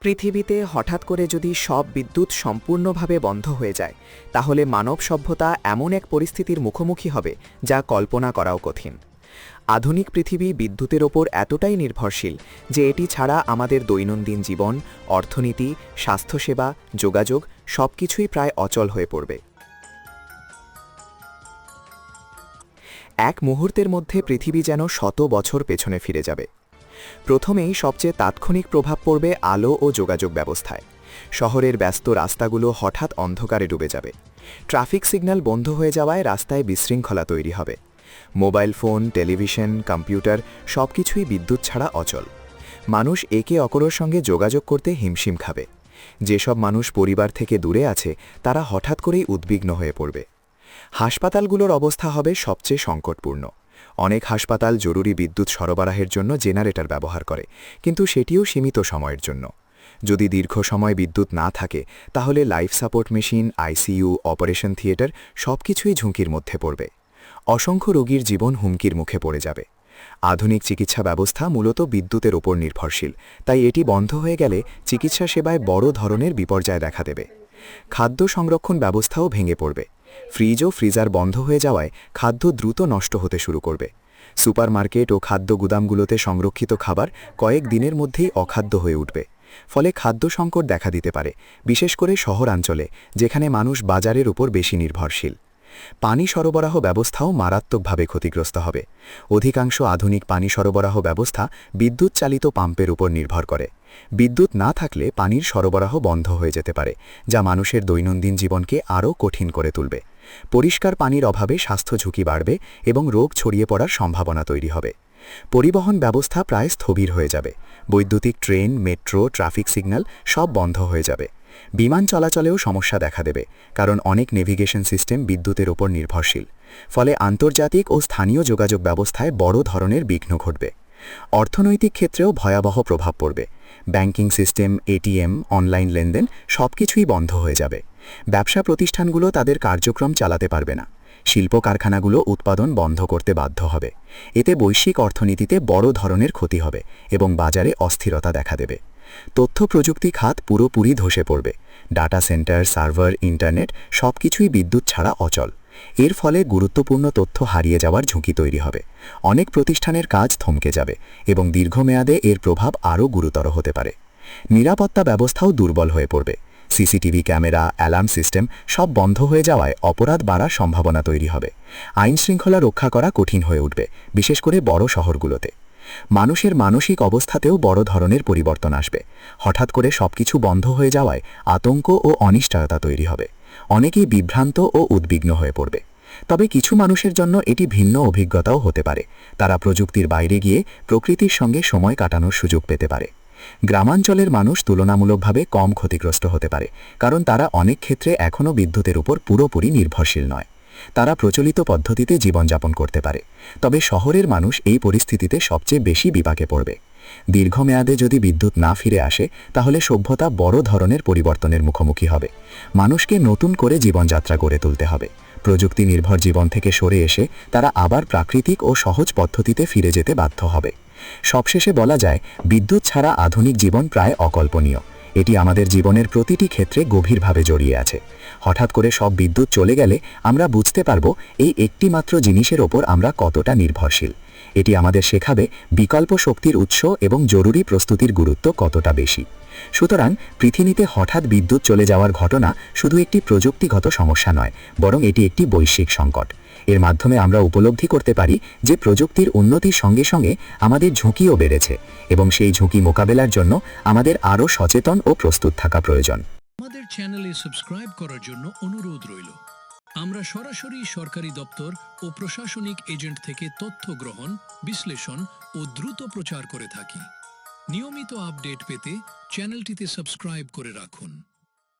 পৃথিবীতে হঠাৎ করে যদি সব বিদ্যুৎ সম্পূর্ণভাবে বন্ধ হয়ে যায় তাহলে মানব সভ্যতা এমন এক পরিস্থিতির মুখোমুখি হবে যা কল্পনা করাও কঠিন। আধুনিক পৃথিবী বিদ্যুতের ওপর এতটাই নির্ভরশীল যে এটি ছাড়া আমাদের দৈনন্দিন জীবন, অর্থনীতি, স্বাস্থ্যসেবা, যোগাযোগ সবকিছুই প্রায় অচল হয়ে পড়বে। এক মুহূর্তের মধ্যে পৃথিবী যেন শত বছর পেছনে ফিরে যাবে। প্রথমেই সবচেয়ে তাৎক্ষণিক প্রভাব পড়বে আলো ও যোগাযোগ ব্যবস্থায়। শহরের ব্যস্ত রাস্তাগুলো হঠাৎ অন্ধকারে ডুবে যাবে। ট্রাফিক সিগন্যাল বন্ধ হয়ে যাওয়ায় রাস্তায় বিশৃঙ্খলা তৈরি হবে। মোবাইল ফোন, টেলিভিশন, কম্পিউটার সবকিছুই বিদ্যুৎ ছাড়া অচল। মানুষ একে অপরের সঙ্গে যোগাযোগ করতে হিমশিম খাবে। যেসব মানুষ পরিবার থেকে দূরে আছে তারা হঠাৎ করেই উদ্বিগ্ন হয়ে পড়বে। হাসপাতালগুলোর অবস্থা হবে সবচেয়ে সংকটপূর্ণ। অনেক হাসপাতাল জরুরি বিদ্যুৎ সরবরাহের জন্য জেনারেটর ব্যবহার করে, কিন্তু সেটিও সীমিত সময়ের জন্য। যদি দীর্ঘ সময় বিদ্যুৎ না থাকে তাহলে life support machine, ICU, operation theatre সবকিছুই ঝুঁকির মধ্যে পড়বে। অসংখ্য রোগীর জীবন হুমকির মুখে পড়ে যাবে। আধুনিক চিকিৎসা ব্যবস্থা মূলত বিদ্যুতের ওপর নির্ভরশীল, তাই এটি বন্ধ হয়ে গেলে চিকিৎসা সেবায় বড় ধরনের বিপর্যয় দেখা দেবে। খাদ্য সংরক্ষণ ব্যবস্থাও ভেঙে পড়বে। ফ্রিজ ও ফ্রিজার বন্ধ হয়ে যাওয়ায় খাদ্য দ্রুত নষ্ট হতে শুরু করবে। সুপারমার্কেট ও খাদ্য গুদামগুলোতে সংরক্ষিত খাবার কয়েক দিনের মধ্যেই অখাদ্য হয়ে উঠবে। ফলে খাদ্য সংকট দেখা দিতে পারে, বিশেষ করে শহরাঞ্চলে যেখানে মানুষ বাজারের উপর বেশি নির্ভরশীল। পানি সরবরাহ ব্যবস্থাও মারাত্মকভাবে ক্ষতিগ্রস্ত হবে। অধিকাংশ আধুনিক পানি সরবরাহ ব্যবস্থা বিদ্যুৎ চালিত পাম্পের উপর নির্ভর করে। বিদ্যুৎ না থাকলে পানির সরবরাহ বন্ধ হয়ে যেতে পারে, যা মানুষের দৈনন্দিন জীবনকে আরও কঠিন করে তুলবে। পরিষ্কার পানির অভাবে স্বাস্থ্য ঝুঁকি বাড়বে এবং রোগ ছড়িয়ে পড়ার সম্ভাবনা তৈরি হবে। পরিবহন ব্যবস্থা প্রায় স্থবির হয়ে যাবে। বৈদ্যুতিক ট্রেন, মেট্রো, ট্রাফিক সিগন্যাল সব বন্ধ হয়ে যাবে। বিমান চলাচলেও সমস্যা দেখা দেবে, কারণ অনেক নেভিগেশন সিস্টেম বিদ্যুতের ওপর নির্ভরশীল। ফলে আন্তর্জাতিক ও স্থানীয় যোগাযোগ ব্যবস্থায় বড় ধরনের বিঘ্ন ঘটবে। অর্থনৈতিক ক্ষেত্রেও ভয়াবহ প্রভাব পড়বে। ব্যাংকিং সিস্টেম, এটিএম, অনলাইন লেনদেন সবকিছুই বন্ধ হয়ে যাবে। ব্যবসা প্রতিষ্ঠানগুলো তাদের কার্যক্রম চালাতে পারবে না। শিল্প কারখানাগুলো উৎপাদন বন্ধ করতে বাধ্য হবে। এতে বৈশ্বিক অর্থনীতিতে বড় ধরনের ক্ষতি হবে এবং বাজারে অস্থিরতা দেখা দেবে। তথ্য প্রযুক্তি খাত পুরোপুরি ধসে পড়বে। ডাটা সেন্টার, সার্ভার, ইন্টারনেট সবকিছুই বিদ্যুৎ ছাড়া অচল। এর ফলে গুরুত্বপূর্ণ তথ্য হারিয়ে যাওয়ার ঝুঁকি তৈরি হবে। অনেক প্রতিষ্ঠানের কাজ থমকে যাবে এবং দীর্ঘমেয়াদে এর প্রভাব আরও গুরুতর হতে পারে। নিরাপত্তা ব্যবস্থাও দুর্বল হয়ে পড়বে। সিসিটিভি ক্যামেরা, অ্যালার্ম সিস্টেম সব বন্ধ হয়ে যাওয়ায় অপরাধ বাড়ার সম্ভাবনা তৈরি হবে। আইন শৃঙ্খলা রক্ষা করা কঠিন হয়ে উঠবে, বিশেষ করে বড় শহরগুলোতে। মানুষের মানসিক অবস্থাতেও বড় ধরনের পরিবর্তন আসবে। হঠাৎ করে সবকিছু বন্ধ হয়ে যাওয়ায় আতঙ্ক ও অনিশ্চয়তা তৈরি হবে। অনেকেই বিভ্রান্ত ও উদ্বিগ্ন হয়ে পড়বে। তবে কিছু মানুষের জন্য এটি ভিন্ন অভিজ্ঞতাও হতে পারে। তারা প্রযুক্তির বাইরে গিয়ে প্রকৃতির সঙ্গে সময় কাটানোর সুযোগ পেতে পারে। গ্রামাঞ্চলের মানুষ তুলনামূলকভাবে কম ক্ষতিগ্রস্ত হতে পারে, কারণ তারা অনেক ক্ষেত্রে এখনও বিদ্যুতের উপর পুরোপুরি নির্ভরশীল নয়। তারা প্রচলিত পদ্ধতিতে জীবনযাপন করতে পারে। তবে শহরের মানুষ এই পরিস্থিতিতে সবচেয়ে বেশি বিপাকে পড়বে। দীর্ঘমেয়াদে যদি বিদ্যুৎ না ফিরে আসে তাহলে সভ্যতা বড় ধরনের পরিবর্তনের মুখোমুখি হবে। মানুষকে নতুন করে জীবনযাত্রা গড়ে তুলতে হবে। প্রযুক্তি নির্ভর জীবন থেকে সরে এসে তারা আবার প্রাকৃতিক ও সহজ পদ্ধতিতে ফিরে যেতে বাধ্য হবে। সবশেষে বলা যায়, বিদ্যুৎ ছাড়া আধুনিক জীবন প্রায় অকল্পনীয়। এটি আমাদের জীবনের প্রতিটি ক্ষেত্রে গভীরভাবে জড়িয়ে আছে। হঠাৎ করে সব বিদ্যুৎ চলে গেলে আমরা বুঝতে পারব এই একটি মাত্র জিনিসের ওপর আমরা কতটা নির্ভরশীল। এটি আমাদের শেখাবে বিকল্প শক্তির উৎস এবং জরুরি প্রস্তুতির গুরুত্ব কতটা বেশি। সুতরাং পৃথিবীতে হঠাৎ বিদ্যুৎ চলে যাওয়ার ঘটনা শুধু একটি প্রযুক্তিগত সমস্যা নয়, বরং এটি একটি বৈশ্বিক সংকট। এর মাধ্যমে আমরা উপলব্ধি করতে পারি যে প্রযুক্তির উন্নতির সঙ্গে সঙ্গে আমাদের ঝুঁকিও বেড়েছে এবং সেই ঝুঁকি মোকাবেলার জন্য আমাদের আরও সচেতন ও প্রস্তুত থাকা প্রয়োজন। আমাদের চ্যানেলে সাবস্ক্রাইব করার জন্য অনুরোধ রইল। আমরা সরাসরি সরকারি দপ্তর ও প্রশাসনিক এজেন্ট থেকে তথ্য গ্রহণ, বিশ্লেষণ ও দ্রুত প্রচার করে থাকি। নিয়মিত আপডেট পেতে চ্যানেলটিতে সাবস্ক্রাইব করে রাখুন।